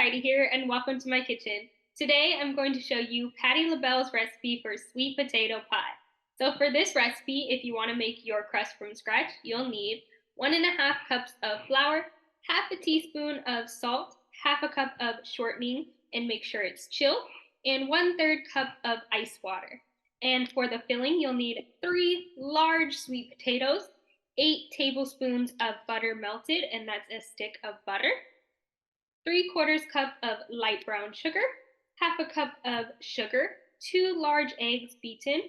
Heidi here, and welcome to my kitchen. Today I'm going to show you Patti LaBelle's recipe for sweet potato pie. So for this recipe, if you want to make your crust from scratch, you'll need 1.5 cups of flour, half a teaspoon of salt, half a cup of shortening, and make sure it's chill, and 1/3 cup of ice water. And for the filling, you'll need 3 large sweet potatoes, 8 tablespoons of butter melted, and that's a stick of butter, 3/4 cup of light brown sugar, half a cup of sugar, 2 large eggs beaten,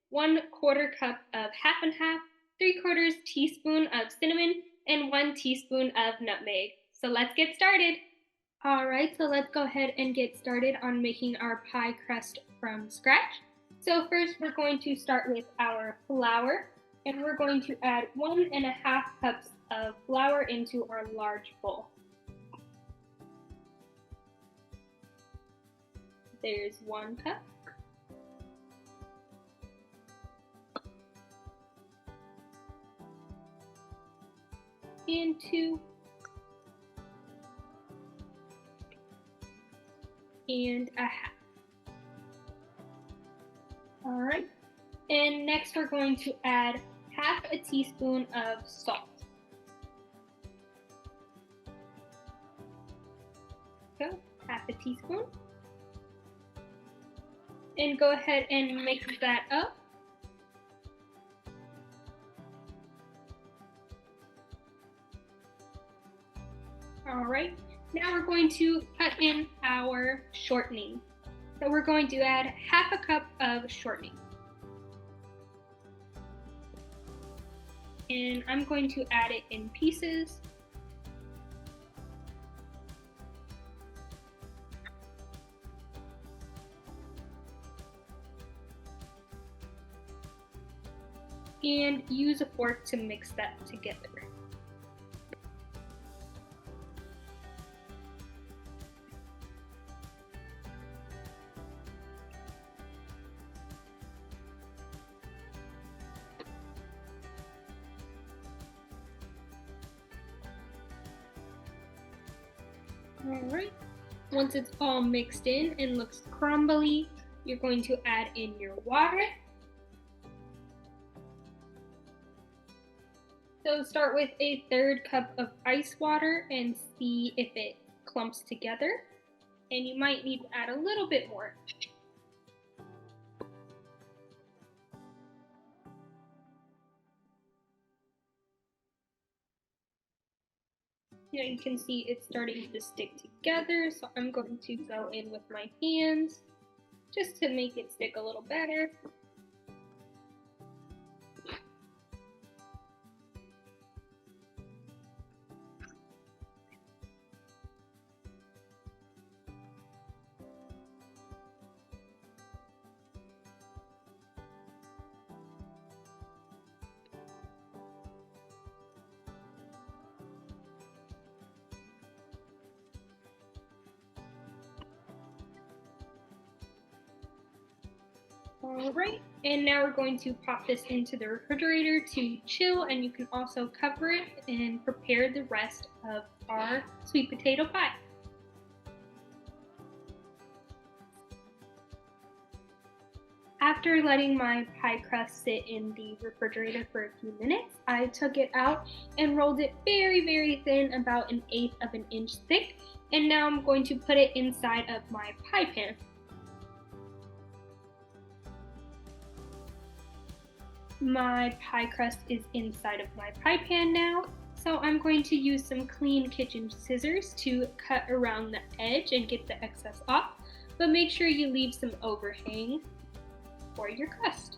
1/4 cup of half and half, 3/4 teaspoon of cinnamon, and 1 teaspoon of nutmeg. So let's get started. All right, so let's go ahead and get started on making our pie crust from scratch. So first we're going to start with our flour, and we're going to add 1.5 cups of flour into our large bowl. There's 1 cup. And 2. And a half. All right. And next we're going to add half a teaspoon of salt. So, half a teaspoon. And go ahead and mix that up. All right, now we're going to cut in our shortening. So we're going to add half a cup of shortening. And I'm going to add it in pieces. And use a fork to mix that together. All right, once it's all mixed in and looks crumbly, you're going to add in your water. So start with 1/3 cup of ice water and see if it clumps together. And you might need to add a little bit more. Here you can see it's starting to stick together, so I'm going to go in with my hands just to make it stick a little better. All right, and now we're going to pop this into the refrigerator to chill, and you can also cover it and prepare the rest of our sweet potato pie. After letting my pie crust sit in the refrigerator for a few minutes, I took it out and rolled it very, very thin, about 1/8 of an inch thick, and now I'm going to put it inside of my pie pan. My pie crust is inside of my pie pan now, so I'm going to use some clean kitchen scissors to cut around the edge and get the excess off, but make sure you leave some overhang for your crust.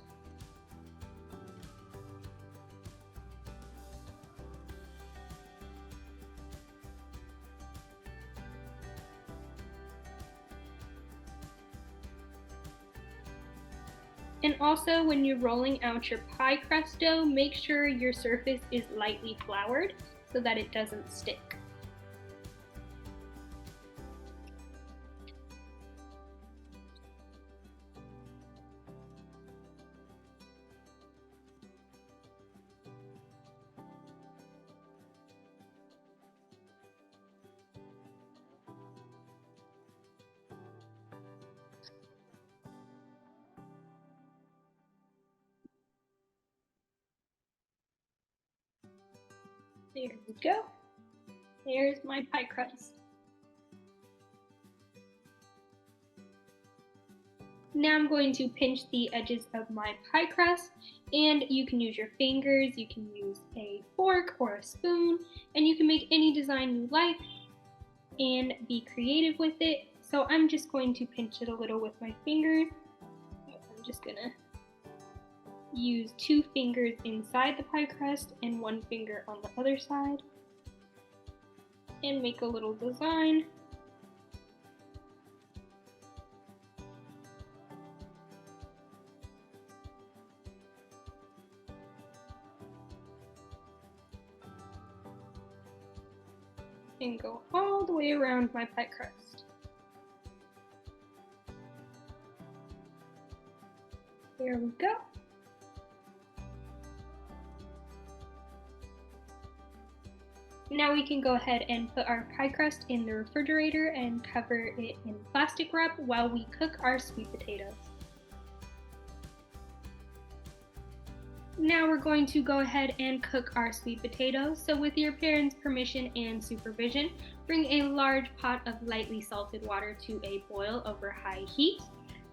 And also, when you're rolling out your pie crust dough, make sure your surface is lightly floured so that it doesn't stick. There we go. There's my pie crust. Now I'm going to pinch the edges of my pie crust, and you can use your fingers, you can use a fork or a spoon, and you can make any design you like and be creative with it. So I'm just going to pinch it a little with my fingers. I'm just gonna use 2 fingers inside the pie crust and 1 finger on the other side and make a little design. And go all the way around my pie crust. There we go. Now we can go ahead and put our pie crust in the refrigerator and cover it in plastic wrap while we cook our sweet potatoes. Now we're going to go ahead and cook our sweet potatoes. So with your parents' permission and supervision, bring a large pot of lightly salted water to a boil over high heat.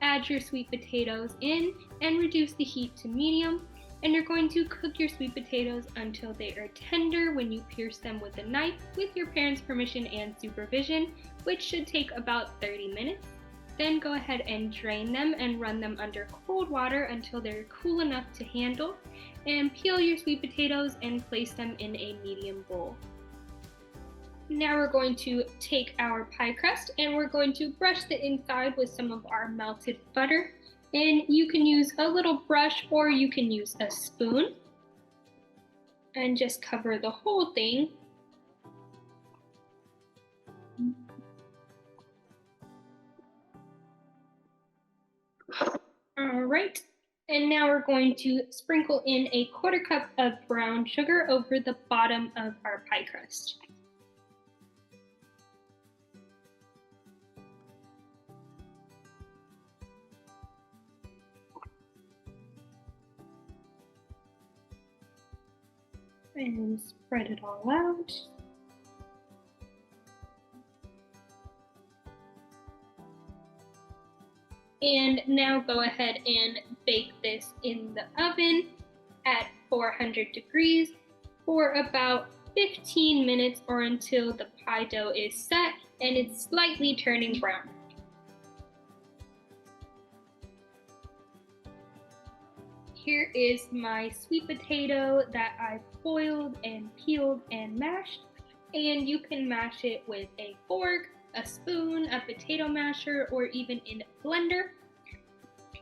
Add your sweet potatoes in and reduce the heat to medium. And you're going to cook your sweet potatoes until they are tender when you pierce them with a knife with your parents' permission and supervision, which should take about 30 minutes. Then go ahead and drain them and run them under cold water until they're cool enough to handle, and peel your sweet potatoes and place them in a medium bowl. Now we're going to take our pie crust and we're going to brush the inside with some of our melted butter. And you can use a little brush or you can use a spoon and just cover the whole thing. All right, and now we're going to sprinkle in a 1/4 cup of brown sugar over the bottom of our pie crust. And spread it all out. And now go ahead and bake this in the oven at 400 degrees for about 15 minutes or until the pie dough is set and it's slightly turning brown. Here is my sweet potato that I've boiled and peeled and mashed, and you can mash it with a fork, a spoon, a potato masher, or even in a blender.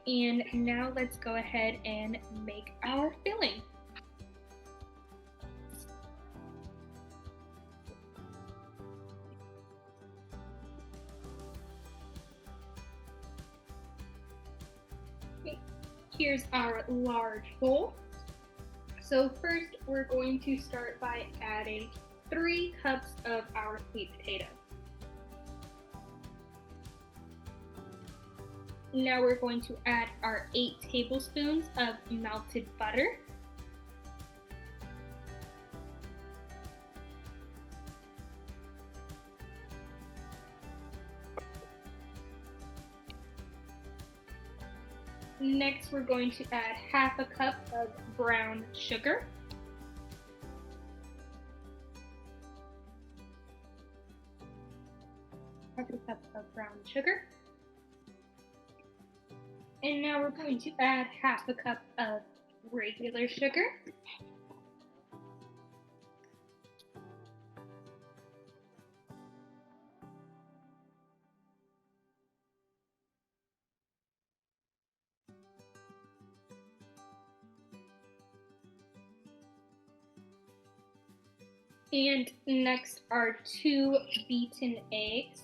And now let's go ahead and make our filling. Okay, here's our large bowl. So first we're going to start by adding 3 cups of our sweet potato. Now we're going to add our 8 tablespoons of melted butter. Next, we're going to add 1/2 cup of brown sugar. Half a cup of brown sugar. And now we're going to add 1/2 cup of regular sugar. And next are 2 beaten eggs.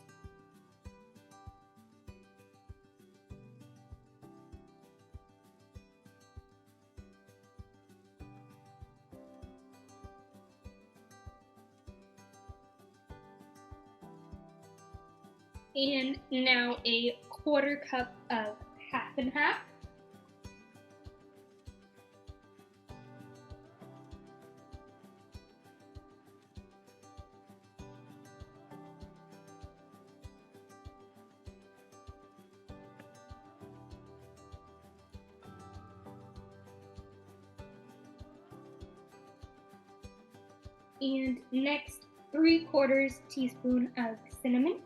And now a 1/4 cup of half and half. And next, 3/4 teaspoon of cinnamon.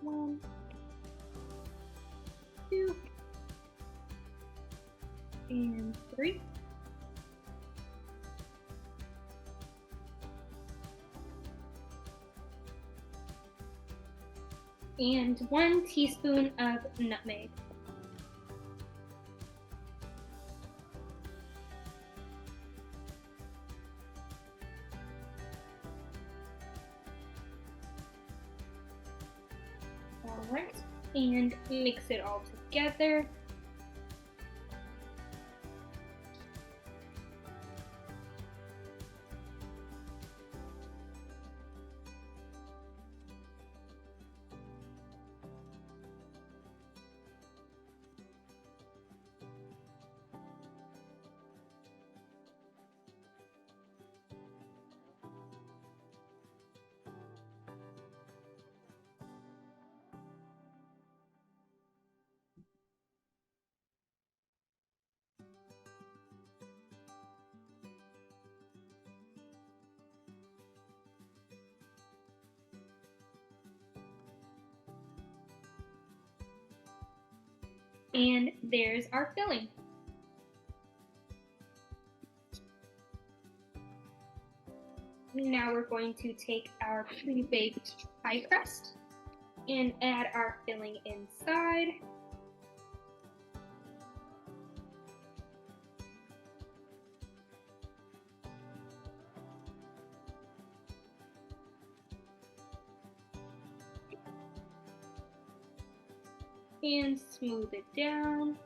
One, two, and three. And 1 teaspoon of nutmeg. Alright, and mix it all together. And there's our filling. Now we're going to take our pre-baked pie crust and add our filling inside. And smooth it down.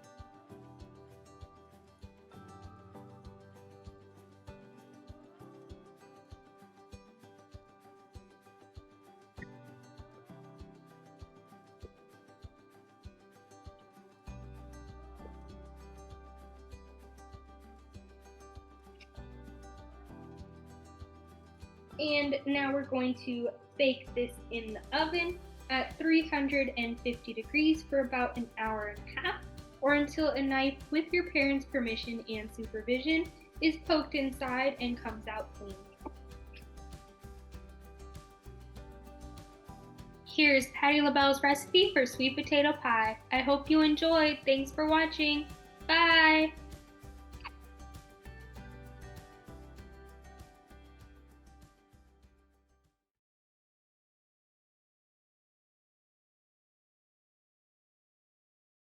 And now we're going to bake this in the oven at 350 degrees for about an hour and a half, or until a knife, with your parents' permission and supervision, is poked inside and comes out clean. Here's Patti LaBelle's recipe for sweet potato pie. I hope you enjoyed. Thanks for watching. Bye!